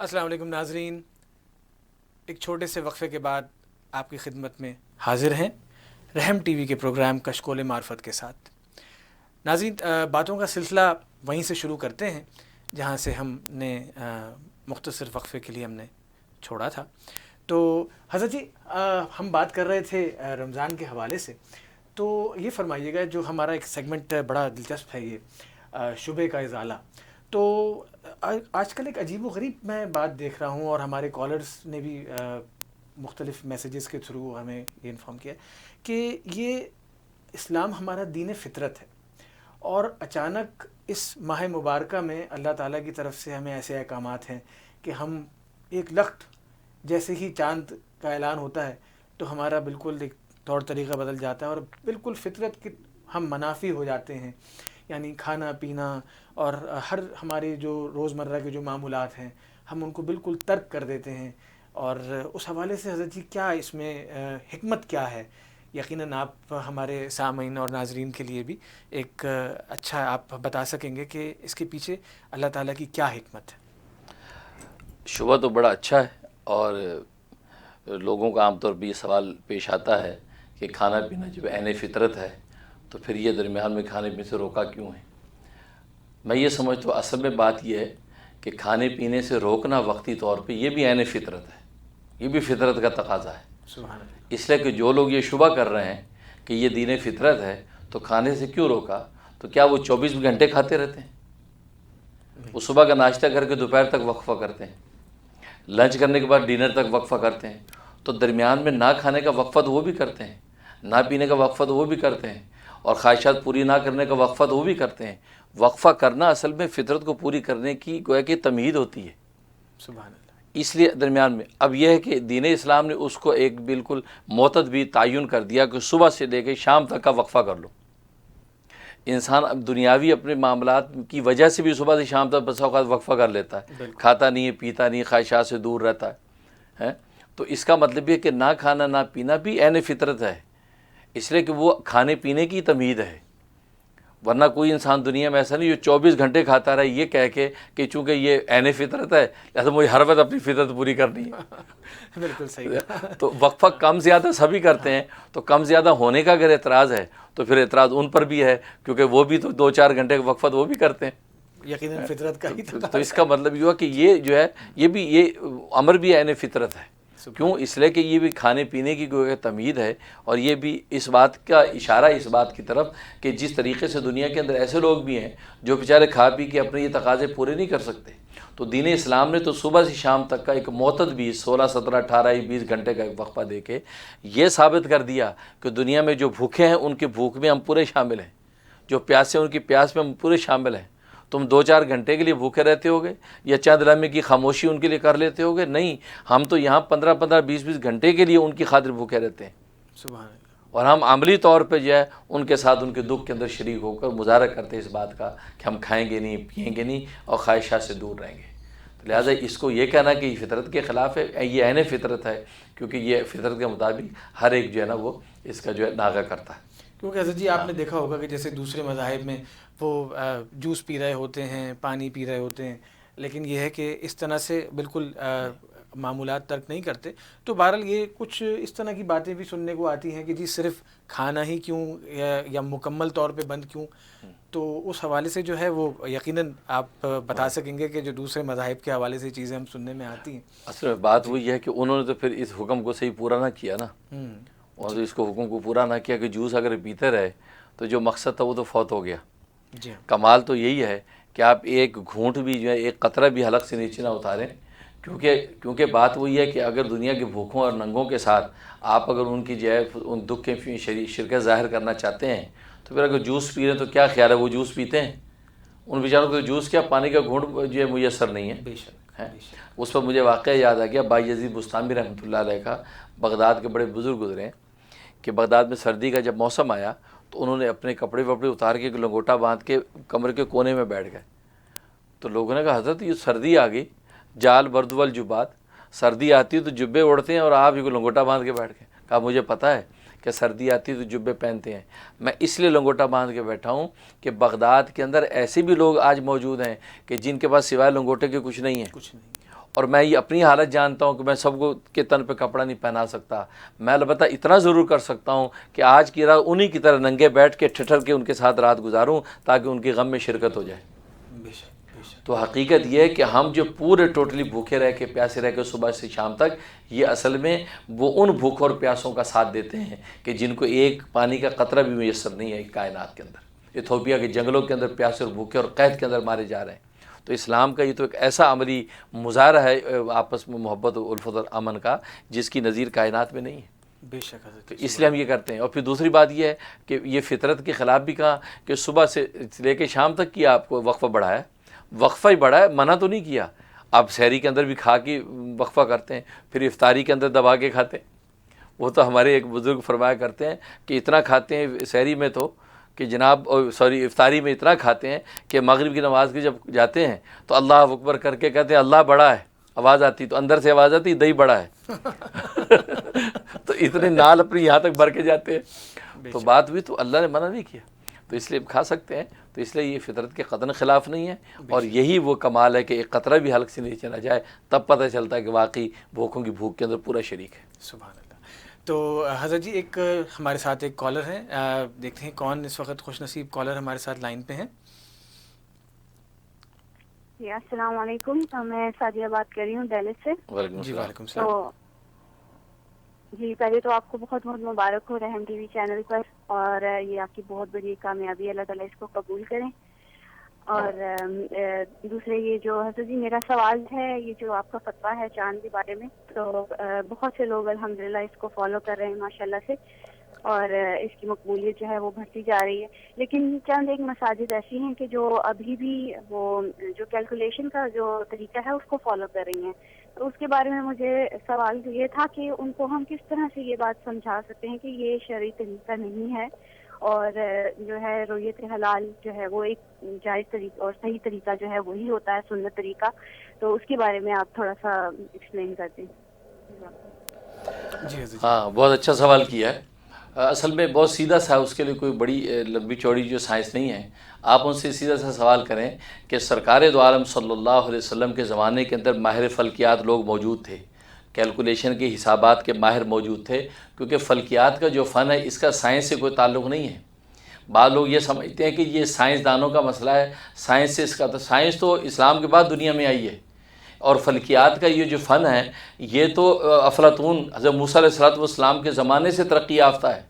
السلام علیکم ناظرین، ایک چھوٹے سے وقفے کے بعد آپ کی خدمت میں حاضر ہیں رحم ٹی وی کے پروگرام کشکول معرفت کے ساتھ۔ ناظرین، باتوں کا سلسلہ وہیں سے شروع کرتے ہیں جہاں سے ہم نے مختصر وقفے کے لیے ہم نے چھوڑا تھا۔ تو حضرت جی، ہم بات کر رہے تھے رمضان کے حوالے سے، تو یہ فرمائیے گا جو ہمارا ایک سیگمنٹ بڑا دلچسپ ہے یہ شبہ کا ازالہ۔ تو آج کل ایک عجیب و غریب میں بات دیکھ رہا ہوں، اور ہمارے کالرز نے بھی مختلف میسیجز کے تھرو ہمیں یہ انفارم کیا کہ یہ اسلام ہمارا دین فطرت ہے، اور اچانک اس ماہ مبارکہ میں اللہ تعالیٰ کی طرف سے ہمیں ایسے احکامات ہیں کہ ہم ایک لخت جیسے ہی چاند کا اعلان ہوتا ہے تو ہمارا بالکل ایک طور طریقہ بدل جاتا ہے، اور بالکل فطرت کے ہم منافی ہو جاتے ہیں۔ یعنی کھانا پینا اور ہر ہمارے جو روزمرہ کے جو معمولات ہیں ہم ان کو بالکل ترک کر دیتے ہیں۔ اور اس حوالے سے حضرت جی کیا اس میں حکمت کیا ہے؟ یقیناً آپ ہمارے سامعین اور ناظرین کے لیے بھی ایک اچھا آپ بتا سکیں گے کہ اس کے پیچھے اللہ تعالیٰ کی کیا حکمت ہے؟ شبہ تو بڑا اچھا ہے، اور لوگوں کا عام طور پہ یہ سوال پیش آتا ہے کہ کھانا پینا جب عین فطرت ہے تو پھر یہ درمیان میں کھانے پینے سے روکا کیوں ہے؟ میں یہ سمجھتا ہوں اصل میں بات یہ ہے کہ کھانے پینے سے روکنا وقتی طور پہ یہ بھی عین فطرت ہے، یہ بھی فطرت کا تقاضا ہے۔ سبحان اللہ۔ اس لیے کہ جو لوگ یہ شبہ کر رہے ہیں کہ یہ دین فطرت ہے تو کھانے سے کیوں روکا، تو کیا وہ 24 گھنٹے کھاتے رہتے ہیں؟ وہ صبح کا ناشتہ کر کے دوپہر تک وقفہ کرتے ہیں، لنچ کرنے کے بعد ڈنر تک وقفہ کرتے ہیں، تو درمیان میں نہ کھانے کا وقفہ تو وہ بھی کرتے ہیں، نہ پینے کا وقفہ تو وہ بھی کرتے ہیں، اور خواہشات پوری نہ کرنے کا وقفہ تو وہ بھی کرتے ہیں۔ وقفہ کرنا اصل میں فطرت کو پوری کرنے کی گویا کہ تمہید ہوتی ہے۔ سبحان اللہ۔ اس لیے درمیان میں اب یہ ہے کہ دین اسلام نے اس کو ایک بالکل معتد بھی تعین کر دیا کہ صبح سے لے کے شام تک کا وقفہ کر لو۔ انسان اب دنیاوی اپنے معاملات کی وجہ سے بھی صبح سے شام تک بس اوقات وقفہ کر لیتا ہے، کھاتا نہیں ہے، پیتا نہیں، خواہشات سے دور رہتا ہے۔ تو اس کا مطلب یہ کہ نہ کھانا نہ پینا بھی عین فطرت ہے، اس لیے کہ وہ کھانے پینے کی تمہید ہے۔ ورنہ کوئی انسان دنیا میں ایسا نہیں جو 24 گھنٹے کھاتا رہے یہ کہہ کے کہ چونکہ یہ عین فطرت ہے لہٰذا مجھے ہر وقت اپنی فطرت پوری کرنی ہے۔ بالکل صحیح۔ تو وقفہ کم زیادہ سبھی کرتے ہیں، تو کم زیادہ ہونے کا اگر اعتراض ہے تو پھر اعتراض ان پر بھی ہے، کیونکہ وہ بھی تو 2-4 گھنٹے کا وقفہ تو وہ بھی کرتے ہیں۔ یقیناً فطرت کا ہی تو اس کا مطلب یہ ہوا کہ یہ جو ہے یہ امر بھی عین فطرت ہے۔ کیوں؟ اس لیے کہ یہ بھی کھانے پینے کی کوئی تمہید ہے، اور یہ بھی اس بات کا اشارہ اس بات کی طرف کہ جس طریقے سے دنیا کے اندر ایسے لوگ بھی ہیں جو بیچارے کھا پی کے اپنے یہ تقاضے پورے نہیں کر سکتے، تو دین اسلام نے تو صبح سے شام تک کا ایک معتد 16, 17, 18, 20 گھنٹے کا ایک وقفہ دے کے یہ ثابت کر دیا کہ دنیا میں جو بھوکے ہیں ان کے بھوک میں ہم پورے شامل ہیں، جو پیاسے ہیں ان کی پیاس میں ہم پورے شامل ہیں۔ تم 2-4 گھنٹے کے لیے بھوکے رہتے ہوگے یا چند لمحے کی خاموشی ان کے لیے کر لیتے ہوگے؟ نہیں، ہم تو یہاں 15, 20 گھنٹے کے لیے ان کی خاطر بھوکے رہتے ہیں، سبحان اللہ۔ اور ہم عملی طور پہ جو ہے ان کے ساتھ ان کے دکھ کے اندر شریک ہو کر مظاہرہ کرتے ہیں اس بات کا کہ ہم کھائیں گے نہیں، پئیں گے نہیں، اور خواہشات سے دور رہیں گے۔ تو لہٰذا اس کو یہ کہنا کہ یہ فطرت کے خلاف ہے، یہ عین فطرت ہے، کیونکہ یہ فطرت کے مطابق ہر ایک جو ہے نا وہ اس کا جو ہے ناغہ کرتا ہے۔ کیونکہ حضرت جی آپ نے دیکھا ہوگا کہ جیسے دوسرے مذاہب میں وہ جوس پی رہے ہوتے ہیں، پانی پی رہے ہوتے ہیں، لیکن یہ ہے کہ اس طرح سے بالکل معمولات ترک نہیں کرتے۔ تو بہرحال یہ کچھ اس طرح کی باتیں بھی سننے کو آتی ہیں کہ جی صرف کھانا ہی کیوں یا مکمل طور پہ بند کیوں؟ تو اس حوالے سے جو ہے وہ یقیناً آپ بتا سکیں گے کہ جو دوسرے مذاہب کے حوالے سے چیزیں ہم سننے میں آتی ہیں۔ اصل میں بات وہی ہے کہ انہوں نے تو پھر اس حکم کو صحیح پورا نہ کیا نا، اور تو اس کو حکم کو پورا نہ کیا کہ جوس اگر پیتے رہے تو جو مقصد تھا وہ تو فوت ہو گیا۔ جی کمال تو یہی ہے کہ آپ ایک گھونٹ بھی جو ہے ایک قطرہ بھی حلق سے نیچے نہ اتاریں، کیونکہ بات وہی ہے کہ اگر دنیا کے بھوکوں اور ننگوں کے ساتھ آپ اگر ان کی جو ہے ان دکھ کے شرکت ظاہر کرنا چاہتے ہیں تو پھر اگر جوس پی رہے ہیں تو کیا خیال ہے وہ جوس پیتے ہیں؟ ان بیچاروں کو جوس کیا پانی کا گھونٹ جو ہے میسر نہیں ہے۔ بے شک۔ اس پر مجھے واقعہ یاد آ گیا بائی یزید بستامی رحمۃ اللہ علیہ کا، بغداد کے بڑے بزرگ گزرے ہیں کہ بغداد میں سردی کا جب موسم آیا تو انہوں نے اپنے کپڑے وپڑے اتار کے لنگوٹا باندھ کے کمرے کے کونے میں بیٹھ گئے۔ تو لوگوں نے کہا حضرت یہ سردی آ گئی، جال برد والجبات، سردی آتی ہے تو جبے اڑتے ہیں اور آپ یہ لنگوٹا باندھ کے بیٹھ گئے۔ کہا مجھے پتہ ہے کہ سردی آتی ہے تو جبے پہنتے ہیں، میں اس لیے لنگوٹا باندھ کے بیٹھا ہوں کہ بغداد کے اندر ایسے بھی لوگ آج موجود ہیں کہ جن کے پاس سوائے لنگوٹے کے کچھ نہیں ہے، اور میں یہ اپنی حالت جانتا ہوں کہ میں سب کو کے تن پہ کپڑا نہیں پہنا سکتا. میں البتہ اتنا ضرور کر سکتا ہوں کہ آج کی رات انہی کی طرح ننگے بیٹھ کے ٹھٹر کے ان کے ساتھ رات گزاروں تاکہ ان کے غم میں شرکت ہو جائے. تو حقیقت یہ ہے کہ ہم جو پورے ٹوٹلی بھوکے رہ کے پیاسے رہ کے صبح سے شام تک، یہ اصل میں وہ ان بھوکوں اور پیاسوں کا ساتھ دیتے ہیں کہ جن کو ایک پانی کا قطرہ بھی میسر نہیں ہے کائنات کے اندر. ایتھوپیا کے جنگلوں کے اندر پیاسے اور بھوکے اور قید کے اندر مارے جا رہے ہیں. تو اسلام کا یہ تو ایک ایسا عملی مظاہرہ ہے آپس میں محبت و الفت اور امن کا جس کی نظیر کائنات میں نہیں ہے. بے شک حضرت. تو اس لیے ہم یہ کرتے ہیں. اور پھر دوسری بات یہ ہے کہ یہ فطرت کے خلاف بھی کہا کہ صبح سے لے کے شام تک کیا آپ کو وقفہ بڑھایا، وقفہ ہی بڑھا ہے، منع تو نہیں کیا. آپ سحری کے اندر بھی کھا کے وقفہ کرتے ہیں، پھر افطاری کے اندر دبا کے کھاتے ہیں. وہ تو ہمارے ایک بزرگ فرمایا کرتے ہیں کہ اتنا کھاتے ہیں سحری میں تو کہ جناب افطاری میں اتنا کھاتے ہیں کہ مغرب کی نماز کے جب جاتے ہیں تو اللہ اکبر کر کے کہتے ہیں اللہ بڑا ہے، آواز آتی تو اندر سے آواز آتی دہی بڑا ہے. تو اتنے نال اپنی یہاں تک بھر کے جاتے ہیں. تو بات بھی تو اللہ نے منع نہیں کیا، تو اس لیے کھا سکتے ہیں. تو اس لیے یہ فطرت کے قطعاً خلاف نہیں ہے. اور یہی وہ کمال ہے کہ ایک قطرہ بھی حلق سے نیچے نہ جائے، تب پتہ چلتا ہے کہ واقعی بھوکوں کی بھوک کے اندر پورا شریک ہے. سبحان اللہ. تو حضرت جی ایک ہمارے ساتھ ایک کالر ہیں، دیکھتے ہیں کون اس وقت خوش نصیب کالر ہمارے ساتھ لائن پہ ہیں. جی السلام علیکم. میں سعدیہ بات کر رہی ہوں دہلی سے. جی وعلیکم السلام. تو جی پہلے تو آپ کو بہت بہت مبارک ہو رحم ٹی وی چینل پر، اور یہ آپ کی بہت بڑی کامیابی، اللہ تعالیٰ اس کو قبول کریں. اور دوسرے یہ جو حضرت جی میرا سوال ہے، یہ جو آپ کا فتویٰ ہے چاند کے بارے میں، تو بہت سے لوگ الحمدللہ اس کو فالو کر رہے ہیں ماشاءاللہ سے، اور اس کی مقبولیت جو ہے وہ بڑھتی جا رہی ہے. لیکن چند ایک مساجد ایسی ہیں کہ جو ابھی بھی وہ جو کیلکولیشن کا جو طریقہ ہے اس کو فالو کر رہی ہیں. تو اس کے بارے میں مجھے سوال یہ تھا کہ ان کو ہم کس طرح سے یہ بات سمجھا سکتے ہیں کہ یہ شرعی طریقہ نہیں ہے، اور جو ہے رویت حلال جو ہے وہ ایک جائز طریقہ اور صحیح طریقہ جو ہے وہی ہوتا ہے سنت طریقہ. تو اس کے بارے میں آپ تھوڑا سا ایکسپلین کر دیں. جی حضرت. ہاں بہت اچھا سوال کیا ہے. اصل میں بہت سیدھا سا، اس کے لیے کوئی بڑی لمبی چوڑی جو سائنس نہیں ہے. آپ ان سے سیدھا سا سوال کریں کہ سرکار دو عالم صلی اللہ علیہ وسلم کے زمانے کے اندر ماہر فلکیات لوگ موجود تھے، کیلکولیشن کے حسابات کے ماہر موجود تھے، کیونکہ فلکیات کا جو فن ہے اس کا سائنس سے کوئی تعلق نہیں ہے. بعض لوگ یہ سمجھتے ہیں کہ یہ سائنسدانوں کا مسئلہ ہے، سائنس سے اس کا، تو سائنس تو اسلام کے بعد دنیا میں آئی ہے. اور فلکیات کا یہ جو فن ہے یہ تو افلاطون حضرت موسیٰ علیہ السلام کے زمانے سے ترقی یافتہ ہے.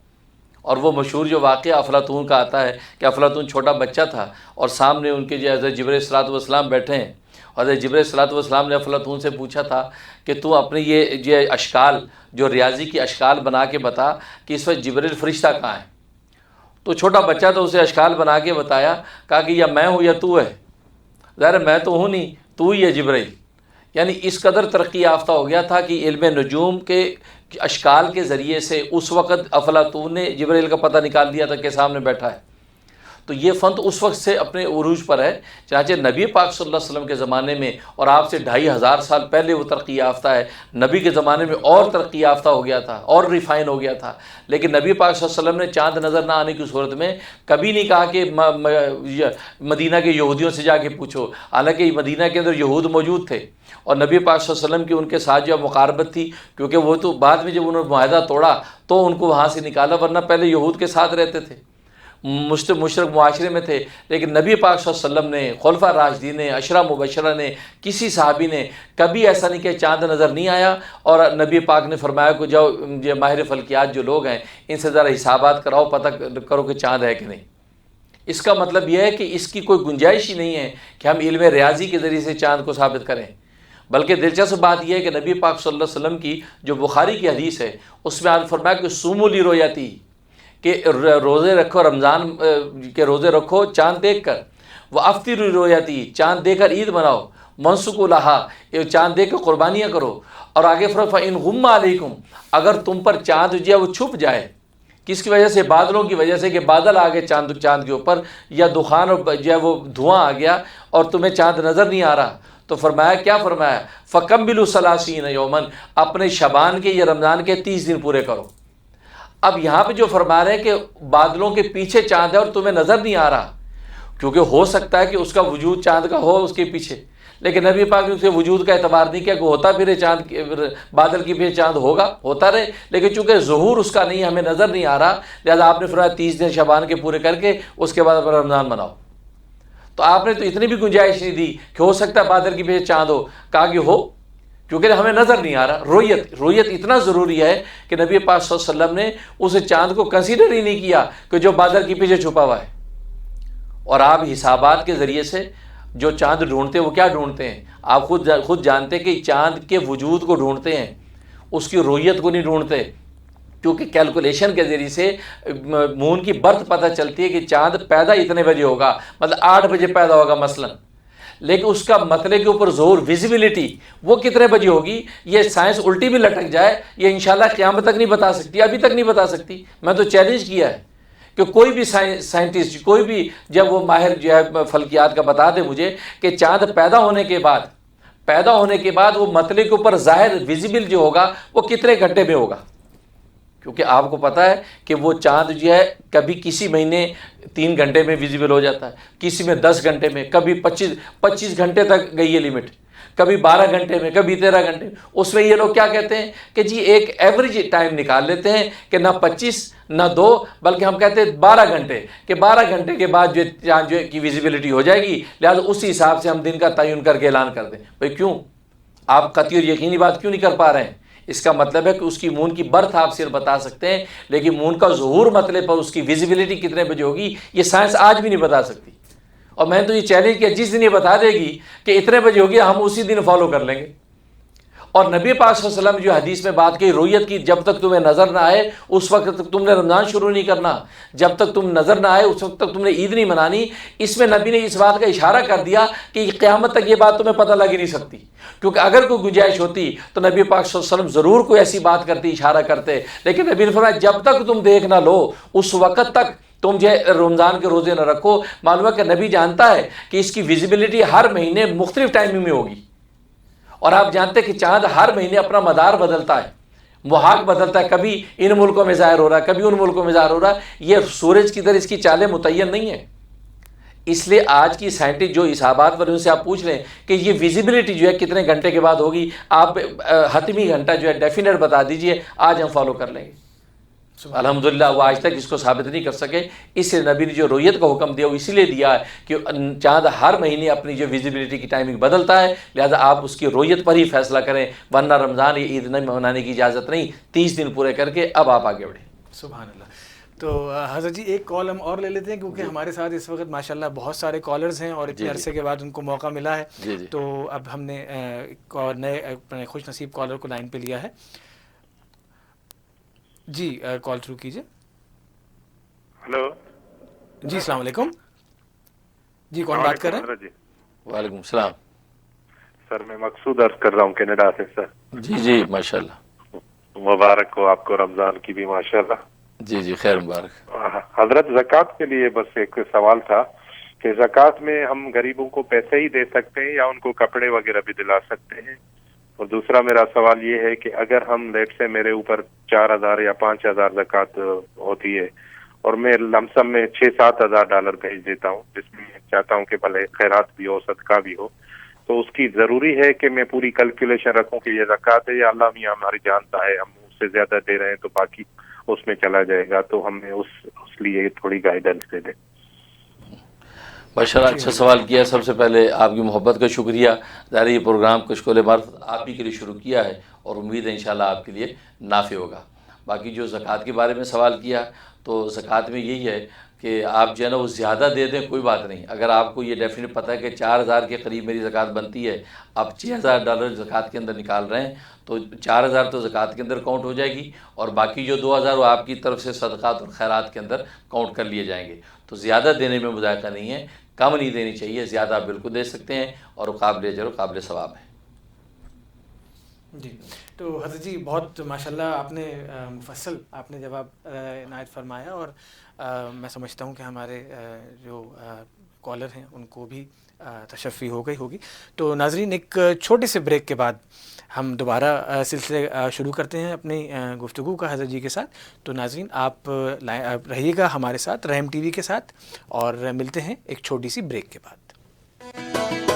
اور وہ مشہور جو واقعہ افلاطون کا آتا ہے کہ افلاطون چھوٹا بچہ تھا اور سامنے ان کے جو حضرت جبرائیل علیہ السلام بیٹھے ہیں، اور حضرت جبرائیل علیہ السلام نے افلاطون سے پوچھا تھا کہ تو اپنے یہ اشکال جو ریاضی کی اشکال بنا کے بتا کہ اس وقت جبرائیل فرشتہ کہاں ہے. تو چھوٹا بچہ تو اسے اشکال بنا کے بتایا، کہا کہ یا میں ہوں یا تو ہے. ظاہر میں تو ہوں نہیں، تو ہی ہے جبرائیل. یعنی اس قدر ترقی یافتہ ہو گیا تھا کہ علم نجوم کے اشکال کے ذریعے سے اس وقت افلاطون نے جبرائیل کا پتہ نکال دیا تھا کہ سامنے بیٹھا ہے. تو یہ فن تو اس وقت سے اپنے عروج پر ہے، چنانچہ نبی پاک صلی اللہ علیہ وسلم کے زمانے میں اور آپ سے 2500 سال پہلے وہ ترقی یافتہ ہے. نبی کے زمانے میں اور ترقی یافتہ ہو گیا تھا اور ریفائن ہو گیا تھا. لیکن نبی پاک صلی اللہ علیہ وسلم نے چاند نظر نہ آنے کی صورت میں کبھی نہیں کہا کہ مدینہ کے یہودیوں سے جا کے پوچھو، حالانکہ مدینہ کے اندر یہود موجود تھے اور نبی پاک صلی اللہ علیہ وسلم کی ان کے ساتھ جو مقاربت تھی، کیونکہ وہ تو بعد میں جب انہوں نے معاہدہ توڑا تو ان کو وہاں سے نکالا، ورنہ پہلے یہود کے ساتھ رہتے تھے، مشرک معاشرے میں تھے. لیکن نبی پاک صلی اللہ علیہ وسلم نے، خلفاء راشدین نے، عشرہ مبشرہ نے، کسی صحابی نے کبھی ایسا نہیں کہ چاند نظر نہیں آیا. اور نبی پاک نے فرمایا کہ جاؤ یہ ماہر فلکیات جو لوگ ہیں ان سے ذرا حسابات کراؤ، پتہ کرو کہ چاند ہے کہ نہیں. اس کا مطلب یہ ہے کہ اس کی کوئی گنجائش ہی نہیں ہے کہ ہم علم ریاضی کے ذریعے سے چاند کو ثابت کریں. بلکہ دلچسپ بات یہ ہے کہ نبی پاک صلی اللہ علیہ وسلم کی جو بخاری کی حدیث ہے اس میں آپ فرمایا کہ سوموا لرؤیتہ، کہ روزے رکھو، رمضان کے روزے رکھو چاند دیکھ کر. وافطروا لرؤیتہ، چاند دیکھ کر عید مناؤ. منسکوا لہا، چاند دیکھ کر قربانیاں کرو. اور آگے فإن غم علیکم، اگر تم پر چاند جو ہے وہ چھپ جائے، کس کی وجہ سے؟ بادلوں کی وجہ سے، کہ بادل آ گئے چاند کے اوپر، یا دخان اور جو ہے وہ دھواں آ گیا اور تمہیں چاند نظر نہیں آ رہا، تو فرمایا کیا فرمایا؟ فَكَمِّلُوا 30 يَوْمًا، اپنے شعبان کے یا رمضان کے 30 دن پورے کرو. اب یہاں پہ جو فرما رہے ہیں کہ بادلوں کے پیچھے چاند ہے اور تمہیں نظر نہیں آ رہا، کیونکہ ہو سکتا ہے کہ اس کا وجود چاند کا ہو اس کے پیچھے، لیکن نبی پاک نے اس کے وجود کا اعتبار نہیں کیا کہ ہوتا پھرے چاند بادل کے پیچھے چاند ہوتا رہے، لیکن چونکہ ظہور اس کا نہیں، ہمیں نظر نہیں آ رہا، لہذا آپ نے فرمایا 30 دن شعبان کے پورے کر کے اس کے بعد اپنا رمضان مناؤ۔ تو آپ نے تو اتنی بھی گنجائش نہیں دی کہ ہو سکتا ہے بادل کے پیچھے چاند ہو، کہا کہ ہو، کیونکہ ہمیں نظر نہیں آ رہا۔ رویت اتنا ضروری ہے کہ نبی پاک صلی اللہ علیہ وسلم نے اس چاند کو کنسیڈر ہی نہیں کیا کہ جو بادل کے پیچھے چھپا ہوا ہے۔ اور آپ حسابات کے ذریعے سے جو چاند ڈھونڈتے ہیں وہ کیا ڈھونڈتے ہیں؟ آپ خود جانتے کہ چاند کے وجود کو ڈھونڈتے ہیں، اس کی رویت کو نہیں ڈھونڈتے، کیونکہ کیلکولیشن کے ذریعے سے مون کی برتھ پتہ چلتی ہے کہ چاند پیدا اتنے بجے ہوگا، مطلب 8 بجے پیدا ہوگا مثلا، لیکن اس کا مطلب کے اوپر ظہور ویزیبلٹی وہ کتنے بجے ہوگی، یہ سائنس الٹی بھی لٹک جائے، یہ انشاءاللہ قیامت تک نہیں بتا سکتی، ابھی تک نہیں بتا سکتی۔ میں تو چیلنج کیا ہے کہ کوئی بھی سائنٹسٹ، کوئی بھی جب وہ ماہر جو ہے فلکیات کا بتا دے مجھے کہ چاند پیدا ہونے کے بعد وہ مطلع کے اوپر ظاہر ویزیبل جو ہوگا وہ کتنے گھنٹے میں ہوگا، کیونکہ آپ کو پتہ ہے کہ وہ چاند جو ہے کبھی کسی مہینے 3 گھنٹے میں ویزیبل ہو جاتا ہے، کسی میں 10 گھنٹے میں، کبھی 25 گھنٹے تک گئی ہے لمٹ، کبھی 12 گھنٹے میں، کبھی 13 گھنٹے میں۔ اس میں یہ لوگ کیا کہتے ہیں کہ جی ایک ایوریج ٹائم نکال لیتے ہیں کہ نہ 25 نہ 2 بلکہ ہم کہتے ہیں 12 گھنٹے، کہ 12 گھنٹے کے بعد جو چاند جو کی ویزیبلٹی ہو جائے گی، لہٰذا اسی حساب سے ہم دن کا تعین کر کے اعلان کر دیں۔ بھئی کیوں آپ قطعی اور یقینی بات کیوں نہیں کر پا رہے ہیں؟ اس کا مطلب ہے کہ اس کی مون کی برتھ آپ صرف بتا سکتے ہیں، لیکن مون کا ظہور مطلب پر اس کی ویزیبلٹی کتنے بجے ہوگی یہ سائنس آج بھی نہیں بتا سکتی۔ اور میں تو یہ چیلنج کیا جس دن یہ بتا دے گی کہ اتنے بجے ہوگی ہم اسی دن فالو کر لیں گے۔ اور نبی پاک صلی اللہ علیہ وسلم جو حدیث میں بات کی رویت کی، جب تک تمہیں نظر نہ آئے اس وقت تک تم نے رمضان شروع نہیں کرنا، جب تک تم نظر نہ آئے اس وقت تک تم نے عید نہیں منانی۔ اس میں نبی نے اس بات کا اشارہ کر دیا کہ قیامت تک یہ بات تمہیں پتہ لگ ہی نہیں سکتی، کیونکہ اگر کوئی گنجائش ہوتی تو نبی پاک صلی اللہ علیہ وسلم ضرور کوئی ایسی بات کرتے، اشارہ کرتے، لیکن نبی نے فرمایا جب تک تم دیکھ نہ لو اس وقت تک تم جو رمضان کے روزے نہ رکھو۔ معلوم ہے کہ نبی جانتا ہے کہ اس کی ویزیبلٹی ہر مہینے مختلف ٹائمنگ میں ہوگی، اور آپ جانتے ہیں کہ چاند ہر مہینے اپنا مدار بدلتا ہے، محاق بدلتا ہے، کبھی ان ملکوں میں ظاہر ہو رہا ہے، کبھی ان ملکوں میں ظاہر ہو رہا ہے۔ یہ سورج کی طرح اس کی چالیں متعین نہیں ہیں، اس لیے آج کی سائنٹسٹ جو حسابات پر ان سے آپ پوچھ لیں کہ یہ ویزیبلٹی جو ہے کتنے گھنٹے کے بعد ہوگی، آپ حتمی گھنٹہ جو ہے ڈیفینیٹ بتا دیجئے، آج ہم فالو کر لیں گے۔ الحمدللہ وہ آج تک اس کو ثابت نہیں کر سکے، اس سے نبی نے جو رویت کا حکم دیا وہ اسی لیے دیا ہے کہ چاند ہر مہینے اپنی جو ویزیبلٹی کی ٹائمنگ بدلتا ہے، لہذا آپ اس کی رویت پر ہی فیصلہ کریں، ورنہ رمضان یا عید نہیں منانے کی اجازت نہیں۔ 30 دن پورے کر کے اب آپ آگے بڑھیں۔ سبحان اللہ۔ تو حضرت جی ایک کال ہم اور لے لیتے ہیں، کیونکہ ہمارے ساتھ اس وقت ماشاءاللہ بہت سارے کالرز ہیں اور اتنے عرصے کے بعد ان کو موقع ملا ہے، تو اب ہم نے نئے خوش نصیب کالر کو لائن پہ لیا ہے۔ جی کال شروع کیجیے۔ ہلو جی السلام علیکم، جی کون بات کر رہے ہیں؟ جی وعلیکم السلام سر، میں مقصود عرض کر رہا ہوں کینیڈا سے سر۔ جی ماشاءاللہ، مبارک ہو آپ کو رمضان کی بھی ماشاءاللہ۔ جی خیر مبارک۔ حضرت زکوٰۃ کے لیے بس ایک سوال تھا کہ زکوٰۃ میں ہم غریبوں کو پیسے ہی دے سکتے ہیں یا ان کو کپڑے وغیرہ بھی دلا سکتے ہیں؟ اور دوسرا میرا سوال یہ ہے کہ اگر ہم لیٹ سے میرے اوپر 4,000 یا 5,000 زکوٰۃ ہوتی ہے اور میں لمسم میں $6,000-7,000 بھیج دیتا ہوں، جس میں میں چاہتا ہوں کہ بھلے خیرات بھی ہو صدقہ بھی ہو، تو اس کی ضروری ہے کہ میں پوری کیلکولیشن رکھوں کہ یہ زکوٰۃ ہے یا اللہ میاں ہماری جانتا ہے ہم اس سے زیادہ دے رہے ہیں تو باقی اس میں چلا جائے گا، تو ہمیں اس لیے تھوڑی گائیڈنس دے دیں۔ ماشاءاللہ اچھا سوال کیا۔ سب سے پہلے آپ کی محبت کا شکریہ۔ ظاہر یہ پروگرام کشکول معرفت آپ ہی کے لیے شروع کیا ہے اور امید ہے انشاءاللہ آپ کے لیے نافع ہوگا۔ باقی جو زکوٰۃ کے بارے میں سوال کیا تو زکوٰۃ میں یہی ہے کہ آپ جو ہے نا وہ زیادہ دے دیں کوئی بات نہیں۔ اگر آپ کو یہ ڈیفینیٹ پتہ ہے کہ 4,000 کے قریب میری زکوٰۃ بنتی ہے، آپ $6,000 زکوٰۃ کے اندر نکال رہے ہیں تو 4,000 تو زکوٰۃ کے اندر کاؤنٹ ہو جائے گی، اور باقی جو 2,000 وہ آپ کی طرف سے صدقات اور خیرات کے اندر کاؤنٹ کر لیے جائیں گے۔ تو زیادہ دینے میں مذائقہ نہیں ہے، کم نہیں دینی چاہیے، زیادہ آپ بالکل دے سکتے ہیں اور قابل اجر و قابل ثواب ہے۔ جی تو حضرت جی بہت ماشاءاللہ آپ نے مفصل آپ نے جواب عنایت فرمایا، اور میں سمجھتا ہوں کہ ہمارے جو کالر ہیں ان کو بھی تشفی ہو گئی ہوگی۔ تو ناظرین ایک چھوٹے سے بریک کے بعد ہم دوبارہ سلسلے شروع کرتے ہیں اپنی گفتگو کا حضرت جی کے ساتھ. تو ناظرین آپ رہیے گا ہمارے ساتھ رحم ٹی وی کے ساتھ، اور ملتے ہیں ایک چھوٹی سی بریک کے بعد.